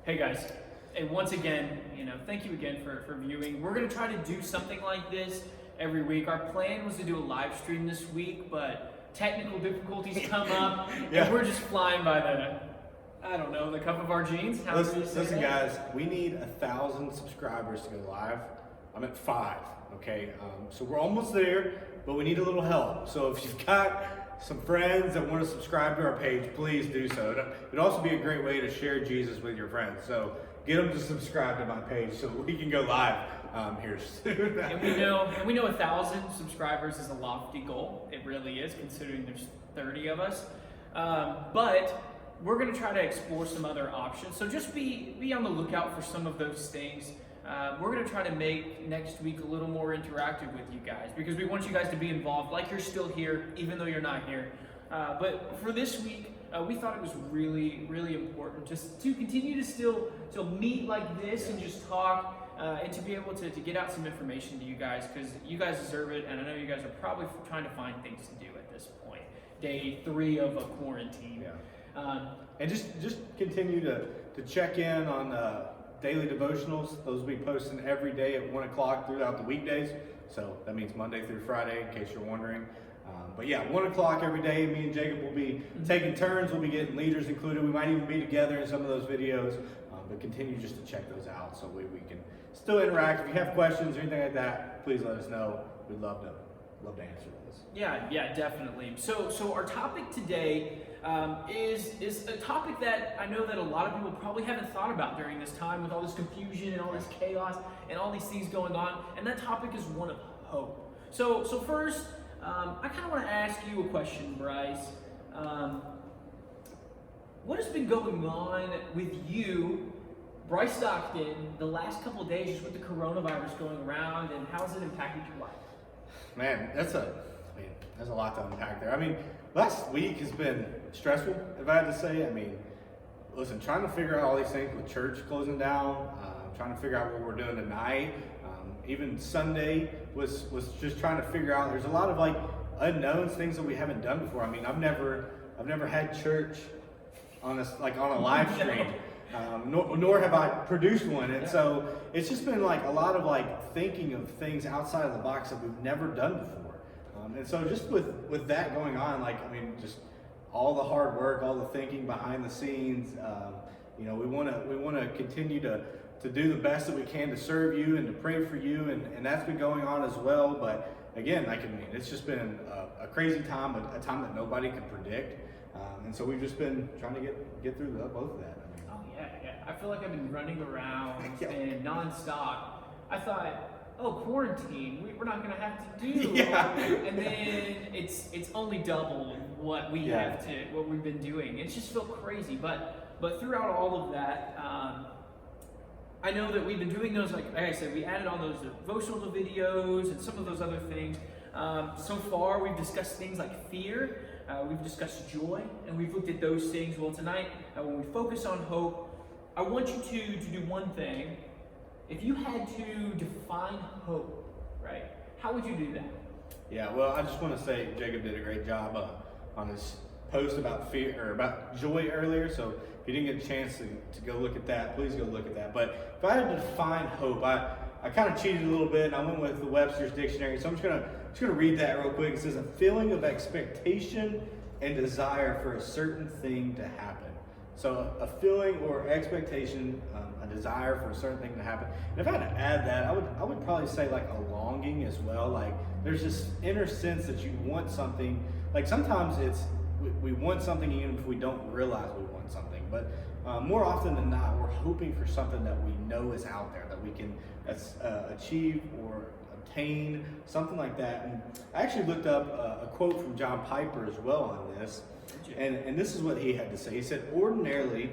Hey guys, and once again, thank you again for viewing. We're gonna try to do something like this every week. Our plan was to do a live stream this week, but technical difficulties come up, Yeah. and we're just flying by the cup of our jeans. How do you say Listen, that? guys, we need 1,000 subscribers to go live. I'm at 5, okay? So we're almost there, but we need a little help. So if you've got some friends that want to subscribe to our page, please do so. It'd also be a great way to share Jesus with your friends. So get them to subscribe to my page so we can go live here soon. And we know 1,000 subscribers is a lofty goal. It really is, considering there's 30 of us. But we're going to try to explore some other options. So just be on the lookout for some of those things. We're going to try to make next week a little more interactive with you guys because we want you guys to be involved like you're still here, even though you're not here. But for this week, we thought it was really, really important just to continue to still meet like this and just talk and to be able to get out some information to you guys because you guys deserve it. And I know you guys are probably trying to find things to do at this point. Day 3 of a quarantine. Yeah. And just continue to check in on daily devotionals. Those will be posting every day at 1 o'clock throughout the weekdays. So that means Monday through Friday, in case you're wondering. But yeah, 1 o'clock every day. Me and Jacob will be taking turns. We'll be getting leaders included. We might even be together in some of those videos. But continue just to check those out so we can still interact. If you have questions or anything like that, please let us know. We'd love to answer those. Yeah, definitely. So our topic today is a topic that I know that a lot of people probably haven't thought about during this time with all this confusion and all this chaos and all these things going on, and that topic is one of hope. So first, I kind of want to ask you a question, Bryce. What has been going on with you, Bryce Stockton, the last couple of days just with the coronavirus going around, and how has it impacted your life? Man, there's a lot to unpack there. I mean, last week has been stressful, if I had to say. I mean, listen, trying to figure out all these things with church closing down, trying to figure out what we're doing tonight. Even Sunday was just trying to figure out. There's a lot of like unknowns, things that we haven't done before. I mean, I've never had church on a live stream. Nor have I produced one, and so it's just been like a lot of like thinking of things outside of the box that we've never done before. And so just with that going on, just all the hard work, all the thinking behind the scenes, we want to continue to do the best that we can to serve you and to pray for you, and that's been going on as well. But again, it's just been a crazy time, a time that nobody could predict, and so we've just been trying to get through both of that. Yeah. I feel like I've been running around and nonstop. I thought, quarantine, we're not gonna have to do. And then it's only double what we've been doing. It's just felt crazy. But throughout all of that, I know that we've been doing those, like I said, we added on those devotional videos and some of those other things. So far, we've discussed things like fear, we've discussed joy, and we've looked at those things. Well, tonight, when we focus on hope, I want you to do one thing. If you had to define hope, right, how would you do that? Yeah, well, I just want to say Jacob did a great job on his post about fear or about joy earlier. So if you didn't get a chance to go look at that, please go look at that. But if I had to define hope, I kind of cheated a little bit and I went with the Webster's Dictionary. So I'm just gonna read that real quick. It says a feeling of expectation and desire for a certain thing to happen. So a feeling or expectation, a desire for a certain thing to happen. And if I had to add that, I would probably say like a longing as well. Like there's this inner sense that you want something. Like sometimes we want something even if we don't realize we want something. But more often than not, we're hoping for something that we know is out there, that we can achieve or obtain, something like that. And I actually looked up a quote from John Piper as well on this. And this is what he had to say. He said, ordinarily,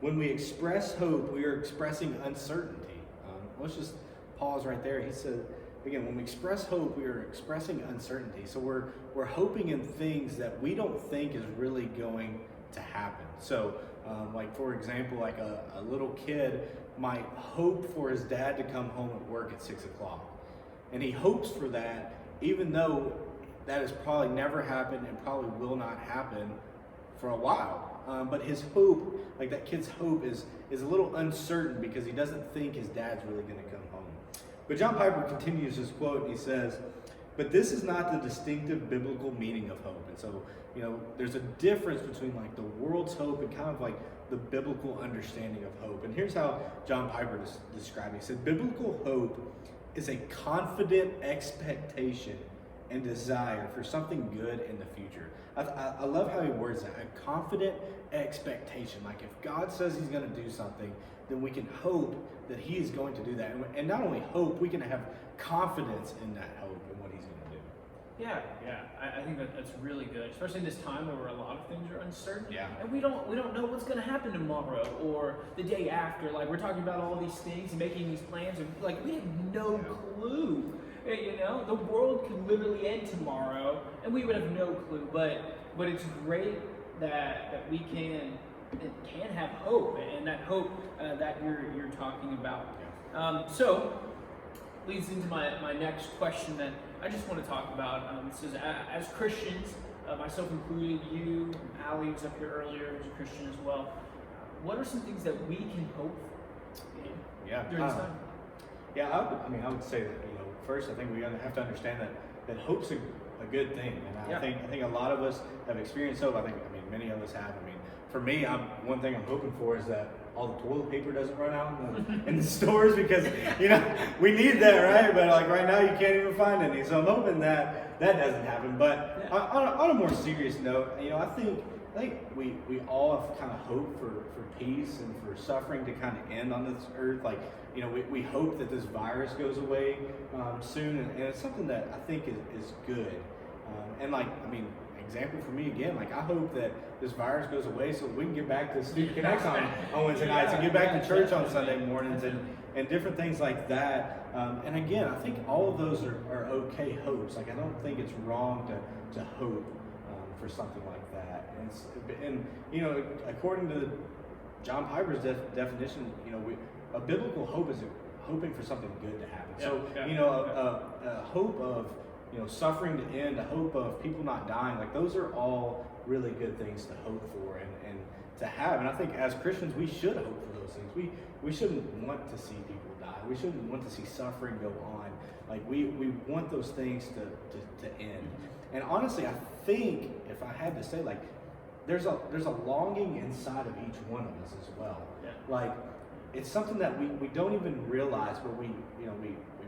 when we express hope, we are expressing uncertainty. Let's just pause right there. He said, again, when we express hope, we are expressing uncertainty. So we're hoping in things that we don't think is really going to happen. So, like for example, like a little kid might hope for his dad to come home at work at 6 o'clock. And he hopes for that, even though that has probably never happened and probably will not happen for a while. but his hope, like that kid's hope, is a little uncertain because he doesn't think his dad's really going to come home. But John Piper continues his quote, and he says, "But this is not the distinctive biblical meaning of hope." And so, there's a difference between like the world's hope and kind of like the biblical understanding of hope. And here's how John Piper described it. He said, "Biblical hope is a confident expectation and desire for something good in the future." I love how he words that, a confident expectation. Like if God says he's going to do something, then we can hope that he is going to do that. And not only hope, we can have confidence in that hope and what he's going to do. Yeah. I think that's really good, especially in this time where a lot of things are uncertain. Yeah. And we don't know what's going to happen tomorrow or the day after. Like we're talking about all these things and making these plans, and like we have no clue. The world could literally end tomorrow, and we would have no clue. But it's great that we can have hope, and that hope that you're talking about. So leads into my next question that I just want to talk about. It says, as Christians, myself included, you, Allie was up here earlier, who's a Christian as well. What are some things that we can hope for during this time? Yeah, I would say that first, I think we have to understand that hope's a good thing, and I think a lot of us have experienced hope. I mean, many of us have. For me, one thing I'm hoping for is that all the toilet paper doesn't run out in the stores, because we need that, right? But like right now, you can't even find any. So I'm hoping that doesn't happen. But on a more serious note, I think we all have kind of hope for peace and for suffering to kind of end on this earth. Like, we hope that this virus goes away soon, and it's something that I think is good. Example for me again, like I hope that this virus goes away so we can get back to Student Connects on Wednesday nights and get back to church on Sunday mornings and different things like that. And again, I think all of those are okay hopes. Like I don't think it's wrong to hope for something like that. And according to John Piper's definition, a biblical hope is hoping for something good to happen. A hope of suffering to end, a hope of people not dying, like those are all really good things to hope for and to have. And I think as Christians, we should hope for those things. We shouldn't want to see people die. We shouldn't want to see suffering go on. Like we want those things to end. And honestly, I think if I had to say, like, there's a longing inside of each one of us as well. Yeah. Like it's something that we don't even realize, but we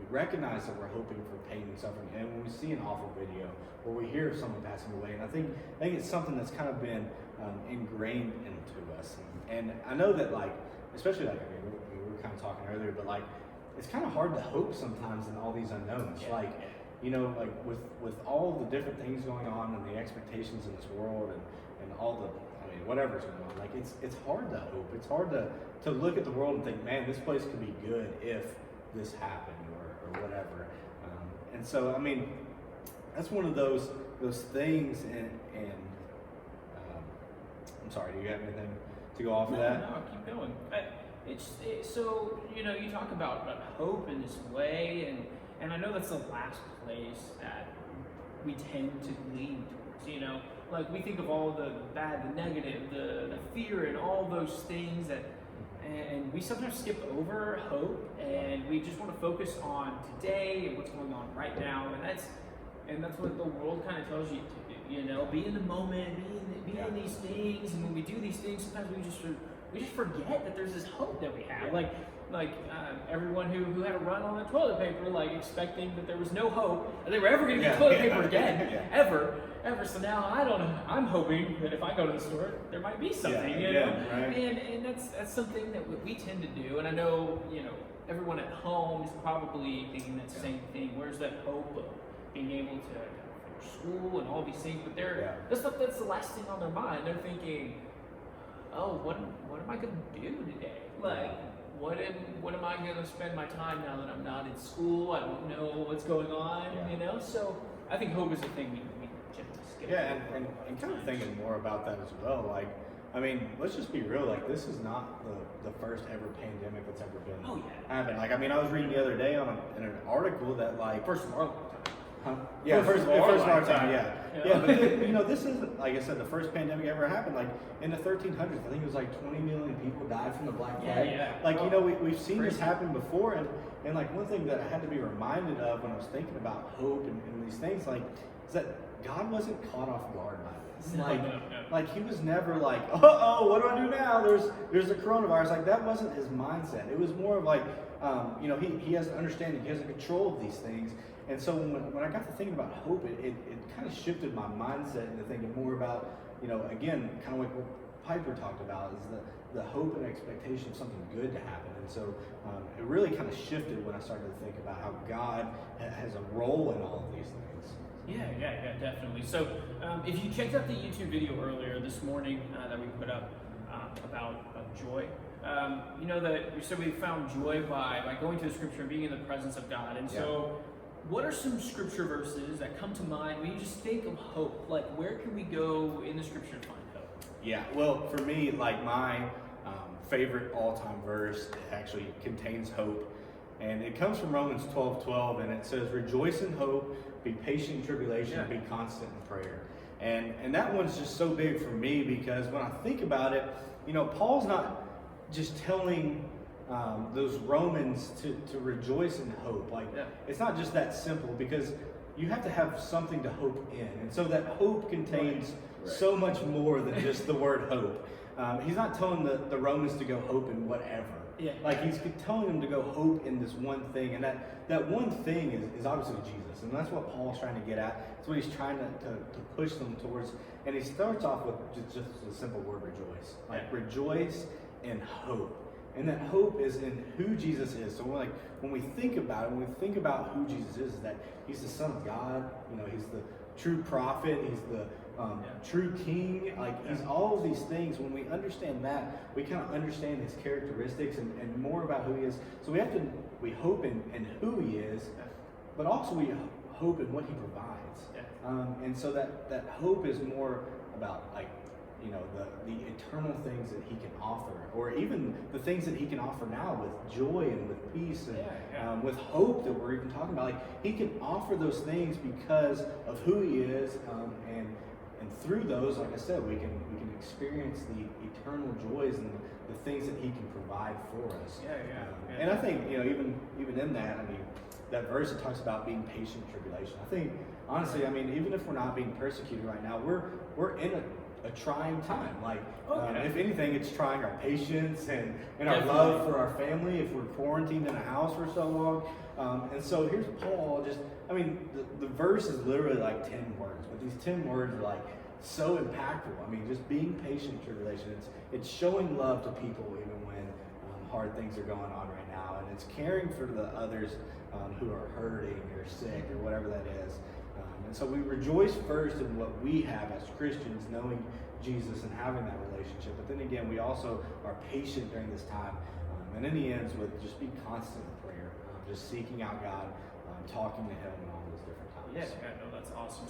recognize that we're hoping for pain and suffering. And when we see an awful video or we hear of someone passing away, and I think it's something that's kind of been ingrained into us. And I know that, like, especially like we were kind of talking earlier, but like it's kind of hard to hope sometimes in all these unknowns. Yeah. Like with all the different things going on and the expectations in this world and all the whatever's going on, like it's hard to hope. It's hard to look at the world and think, man, this place could be good if this happened or whatever. And so that's one of those things. And I'm sorry, do you have anything to go off of that? No, keep going. So you talk about hope in this way, and I know that's the last place that we tend to lean towards. Like we think of all the bad, the negative, the fear, and all those things and we sometimes skip over hope, and we just want to focus on today and what's going on right now, and that's what the world kind of tells you to do. Be in the moment, be in these things, and when we do these things, sometimes we just forget that there's this hope that we have. Like everyone who had a run on the toilet paper, like expecting that there was no hope that they were ever going to get toilet paper again, ever. So now I don't know. I'm hoping that if I go to the store, there might be something, right. And that's something that we tend to do. And I know, everyone at home is probably thinking that same thing. Where's that hope of being able to finish school and all these things? But that's the last thing on their mind. They're thinking, oh, what am I going to do today? Like, what am I going to spend my time now that I'm not in school? I don't know what's going on, So I think hope is a thing we generally skip. Yeah, and kind of thinking more about that as well. Like, let's just be real. Like, this is not the first ever pandemic that's ever been happened. Like, I was reading the other day in an article that, like, first of all, Huh? Yeah, First first of our of our lifetime. time, yeah. Yeah. Yeah, but then, this is, like I said, the first pandemic ever happened. Like in the 1300s, I think it was like 20 million people died from the Black Plague. Yeah. Like, we've seen this Crazy. happen before, and like one thing that I had to be reminded of when I was thinking about hope and these things, like, is that God wasn't caught off guard by this. No, Like, no. like he was never like, oh, what do I do now? There's a coronavirus. Like that wasn't his mindset. It was more of like, he has an understanding, he has a control of these things. And so when I got to thinking about hope, it kind of shifted my mindset into thinking more about, again, kind of like what Piper talked about, is the hope and expectation of something good to happen. And so it really kind of shifted when I started to think about how God has a role in all of these things. Yeah, definitely. So if you checked out the YouTube video earlier this morning that we put up about joy, so we found joy by going to the scripture and being in the presence of God. And so what are some scripture verses that come to mind when you just think of hope? Like, where can we go in the scripture to find hope? Yeah, well, for me, like my favorite all-time verse actually contains hope. And it comes from Romans 12:12, and it says, "Rejoice in hope, be patient in tribulation, be constant in prayer." And that one's just so big for me because when I think about it, Paul's not just telling those Romans to rejoice in hope. Like, it's not just that simple, because you have to have something to hope in. And so that hope contains so much more than just the word hope. He's not telling the Romans to go hope in whatever. Like, he's telling them to go hope in this one thing, and that one thing is obviously Jesus, and that's what Paul's trying to get at. That's what he's trying to push them towards. And he starts off with just a simple word, rejoice. Like, rejoice in hope. And that hope is in who Jesus is. So when we think about it, when we think about who Jesus is that he's the Son of God, he's the true prophet, he's the true king, he's all of these things. When we understand that, we kind of understand his characteristics and more about who he is. So we hope in who he is, but also we hope in what he provides. And so that hope is more about the eternal things that he can offer, or even the things that he can offer now with joy and with peace and with hope that we're even talking about. Like, he can offer those things because of who he is, and through those, like I said, we can experience the eternal joys and the things that he can provide for us. And I think even in that, that verse that talks about being patient in tribulation. I think honestly, even if we're not being persecuted right now, we're in a trying time. If anything, it's trying our patience and our love for our family if we're quarantined in a house for so long. And so here's Paul the verse is literally like 10 words, but these 10 words are like so impactful. Just being patient in tribulation, it's showing love to people even when hard things are going on right now, and it's caring for the others who are hurting or sick or whatever that is. And so we rejoice first in what we have as Christians, knowing Jesus and having that relationship. But then again, we also are patient during this time. And then he ends with just be constant in prayer, just seeking out God, talking to him in all those different times. No, that's awesome.